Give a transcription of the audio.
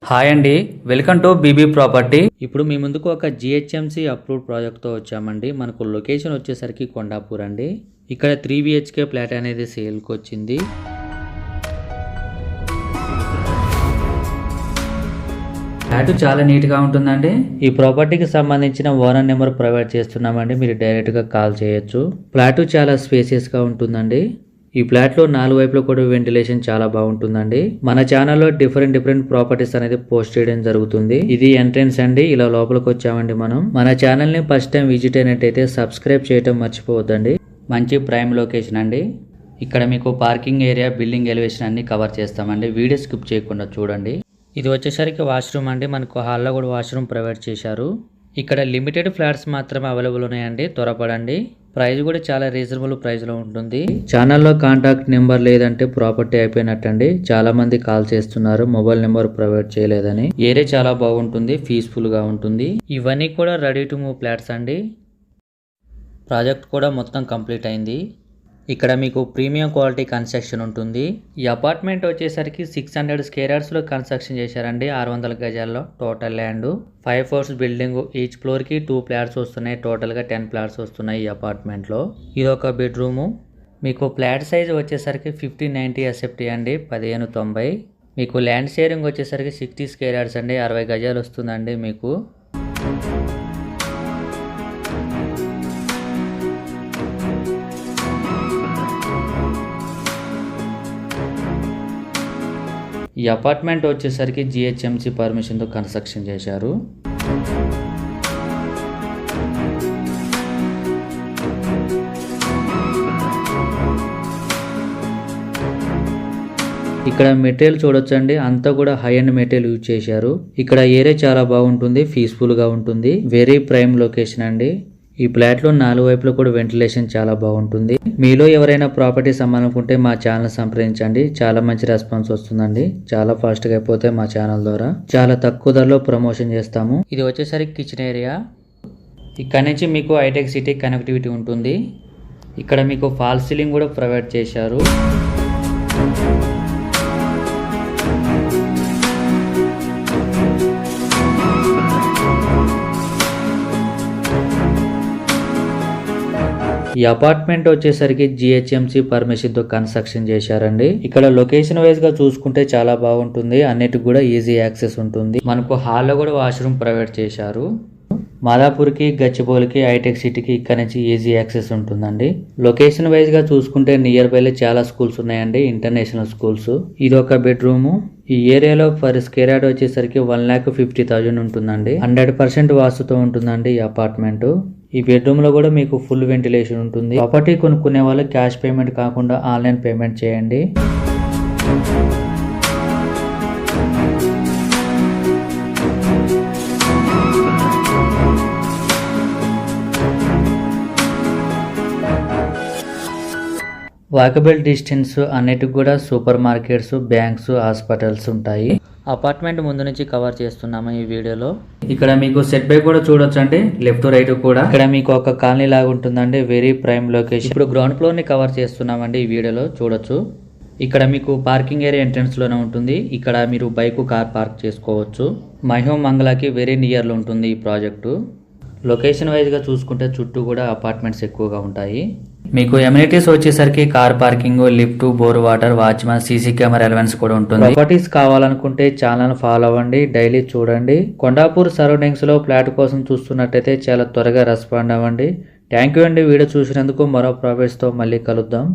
Hi అండి, welcome to BB property. ఇప్పుడు మీ ముందుకు ఒక జిహెచ్ఎంసీ అప్రూవ్డ్ ప్రాజెక్ట్తో వచ్చామండి. మనకు లొకేషన్ వచ్చేసరికి కొండాపూర్ అండి. ఇక్కడ 3 BHK ఫ్లాట్ అనేది సేల్కి వచ్చింది. ఫ్లాట్ చాలా నీట్గా ఉంటుందండి. ఈ ప్రాపర్టీకి సంబంధించిన ఓనర్ నెంబర్ ప్రొవైడ్ చేస్తున్నామండి, మీరు డైరెక్ట్గా కాల్ చేయొచ్చు. ఫ్లాట్ చాలా స్పేసియస్గా ఉంటుందండి. ఈ ఫ్లాట్ లో 4 వైపులో కూడా వెంటిలేషన్ చాలా బాగుంటుందండి. మన ఛానల్లో డిఫరెంట్ ప్రాపర్టీస్ అనేది పోస్ట్ చేయడం జరుగుతుంది. ఇది ఎంట్రన్స్ అండి. ఇలా లోపలికి వచ్చామండి. మన ఛానల్ ని ఫస్ట్ టైం విజిట్ అయినట్టయితే సబ్స్క్రైబ్ చేయడం మర్చిపోవద్దండి. మంచి ప్రైమ్ లొకేషన్ అండి. ఇక్కడ మీకు పార్కింగ్ ఏరియా, బిల్డింగ్ ఎలివేషన్ అన్ని కవర్ చేస్తామండి. వీడియో స్కిప్ చేయకుండా చూడండి. ఇది వచ్చేసరికి వాష్రూమ్ అండి. మనకు హాల్లో కూడా వాష్రూమ్ ప్రొవైడ్ చేశారు. ఇక్కడ లిమిటెడ్ ఫ్లాట్స్ మాత్రమే అవైలబుల్ ఉన్నాయండి, త్వరపడండి. ప్రైస్ కూడా చాలా రీజనబుల్ ప్రైస్ లో ఉంటుంది. ఛానల్లో కాంటాక్ట్ నెంబర్ లేదంటే ప్రాపర్టీ అయిపోయినట్టండి. చాలా మంది కాల్ చేస్తున్నారు మొబైల్ నెంబర్ ప్రొవైడ్ చేయలేదని. ఏరియా చాలా బాగుంటుంది, పీస్ఫుల్ గా ఉంటుంది. ఇవన్నీ కూడా రెడీ టు మూవ్ ఫ్లాట్స్ అండి. ప్రాజెక్ట్ కూడా మొత్తం కంప్లీట్ అయింది. ఇక్కడ మీకు ప్రీమియం క్వాలిటీ కన్స్ట్రక్షన్ ఉంటుంది. ఈ అపార్ట్మెంట్ వచ్చేసరికి 600 స్క్వేర్ యార్డ్స్ లో కన్స్ట్రక్షన్ చేశారండి. 600 గజాల్లో total land. 5 floors building. Each floor కి 2 ఫ్లాట్స్ వస్తున్నాయి. టోటల్ గా 10 ఫ్లాట్స్ వస్తున్నాయి ఈ అపార్ట్మెంట్ లో. ఇది ఒక బెడ్రూమ్. మీకు ఫ్లాట్ సైజ్ వచ్చేసరికి 1590 SFT అండి, 1590. మీకు ల్యాండ్ షేరింగ్ వచ్చేసరికి 60 స్క్వేర్ యార్డ్స్ అండి, 60 గజాలు వస్తుందండి మీకు. ఈ అపార్ట్మెంట్ వచ్చేసరికి జిహెచ్ఎంసీ పర్మిషన్తో కన్స్ట్రక్షన్ చేశారు. ఇక్కడ మెటీరియల్ చూడొచ్చండి, అంతా కూడా హై అండ్ మెటీరియల్ యూజ్ చేశారు. ఇక్కడ ఏరియా చాలా బాగుంటుంది, పీస్ఫుల్ గా ఉంటుంది. వెరీ ప్రైమ్ లొకేషన్ అండి. ఈ ఫ్లాట్ లో 4 వైపులో కూడా వెంటిలేషన్ చాలా బాగుంటుంది. మీలో ఎవరైనా ప్రాపర్టీస్ అమ్మాలనుకుంటే మా ఛానల్ సంప్రదించండి. చాలా మంచి రెస్పాన్స్ వస్తుందండి. చాలా ఫాస్ట్ గా అయిపోతే మా ఛానల్ ద్వారా చాలా తక్కువ ధరలో ప్రమోషన్ చేస్తాము. ఇది వచ్చేసరికి కిచెన్ ఏరియా. ఇక్కడ నుంచి మీకు హైటెక్ సిటీ కనెక్టివిటీ ఉంటుంది. ఇక్కడ మీకు ఫాల్ సీలింగ్ కూడా ప్రొవైడ్ చేశారు. ఈ అపార్ట్మెంట్ వచ్చేసరికి జిహెచ్ఎంసీ పర్మిషన్ తో కన్స్ట్రక్షన్ చేశారండి. ఇక్కడ లొకేషన్ వైజ్ గా చూసుకుంటే చాలా బాగుంటుంది. అన్నిటికి కూడా ఈజీ యాక్సెస్ ఉంటుంది. మనకు హాల్లో కూడా వాష్రూమ్ ప్రొవైడ్ చేశారు. మాదాపూర్ కి, గచ్చిబౌలికి, హైటెక్ సిటీకి ఇక్కడ నుంచి ఈజీ యాక్సెస్ ఉంటుందండి. లొకేషన్ వైజ్ గా చూసుకుంటే నియర్ బై చాలా స్కూల్స్ ఉన్నాయండి, ఇంటర్నేషనల్ స్కూల్స్. ఇది ఒక బెడ్రూమ్. ఈ ఏరియాలో పర్ స్క్వేర్ యార్డ్ వచ్చేసరికి 1,50,000 ఉంటుందండి. 100% వాస్తుతో ఉంటుందండి ఈ అపార్ట్మెంట్. ఈ బెడ్రూమ్ లో కూడా మీకు ఫుల్ వెంటిలేషన్ ఉంటుంది. ప్రాపర్టీ కొనుక్కునే వాళ్ళు క్యాష్ పేమెంట్ కాకుండా ఆన్లైన్ పేమెంట్ చేయండి. వాకబుల్ డిస్టెన్స్ అన్నిటికి కూడా సూపర్ మార్కెట్స్, బ్యాంక్స్, హాస్పిటల్స్ ఉంటాయి. అపార్ట్మెంట్ ముందు నుంచి కవర్ చేస్తున్నాము ఈ వీడియోలో. ఇక్కడ మీకు సెట్ బ్యాక్ కూడా చూడొచ్చండి, లెఫ్ట్ రైట్ కూడా. ఇక్కడ మీకు ఒక కాలనీ లాగా ఉంటుందండి, వెరీ ప్రైమ్ లొకేషన్. ఇప్పుడు గ్రౌండ్ ఫ్లోర్ ని కవర్ చేస్తున్నామండి ఈ వీడియోలో, చూడొచ్చు. ఇక్కడ మీకు పార్కింగ్ ఏరియా ఎంట్రన్స్ లోనే ఉంటుంది. ఇక్కడ మీరు బైక్, కార్ పార్క్ చేసుకోవచ్చు. మహిమ మంగళకి వెరీ నియర్ లో ఉంటుంది ఈ ప్రాజెక్టు. లొకేషన్ వైజ్ గా చూసుకుంటే చుట్టూ కూడా అపార్ట్మెంట్స్ ఎక్కువగా ఉంటాయి. మీకు ఎమ్యూనిటీస్ వచ్చేసరికి car parking, lift, bore water, watchman, CC camera allowance కూడా ఉంటుంది. ప్రాపర్టీస్ కావాలనుకుంటే ఛానల్ ఫాలో అవ్వండి, డైలీ చూడండి. కొండాపూర్ సరౌండింగ్స్ లో ఫ్లాట్ కోసం చూస్తున్నట్టయితే చాలా త్వరగా రెస్పాండ్ అవ్వండి. థ్యాంక్ యూ అండి వీడియో చూసినందుకు. మరో ప్రాపర్టీస్ తో మళ్ళీ కలుద్దాం.